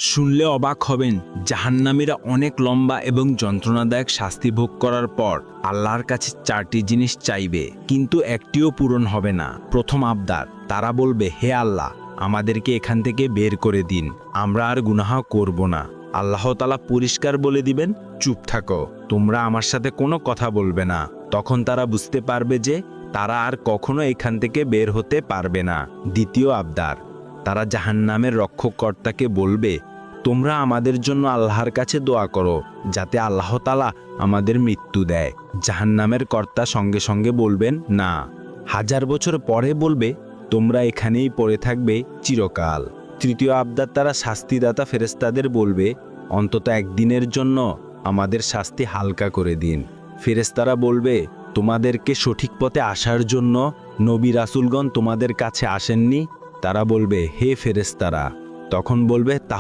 শুনলে অবাক হবেন, জাহান্নামীরা অনেক লম্বা এবং যন্ত্রণাদায়ক শাস্তি ভোগ করার পর আল্লাহর কাছে 4টি জিনিস চাইবে, কিন্তু একটিও পূরণ হবে না। প্রথম আবদার, তারা বলবে, হে আল্লাহ, আমাদেরকে এখান থেকে বের করে দিন, আমরা আর গুনাহ করব না। আল্লাহ তাআলা পরিষ্কার বলে দিবেন, চুপ থাকো, তোমরা আমার সাথে কোনো কথা বলবে না। তখন তারা বুঝতে পারবে যে তারা আর কখনো এখান থেকে বের হতে পারবে না। দ্বিতীয় আবদার, তারা জাহান্নামের রক্ষককর্তাকে বলবে, তোমরা আমাদের জন্য আল্লাহর কাছে দোয়া করো যাতে আল্লাহ তাআলা আমাদের মৃত্যু দেয়। জাহান্নামের কর্তা সঙ্গে সঙ্গে বলবেন, না। 1000 বছর পরে বলবে, তোমরা এখানেই পড়ে থাকবে চিরকাল। তৃতীয় আবদার, তারা শাস্তিদাতা ফেরেশতাদের বলবে, অন্তত একদিনের জন্য আমাদের শাস্তি হালকা করে দিন। ফেরেশতারা বলবে, তোমাদেরকে সঠিক পথে আসার জন্য নবী রাসূলগণ তোমাদের কাছে আসেননি? তারা বলবে, হে ফেরেশতারা। তখন বলবে, তাহলে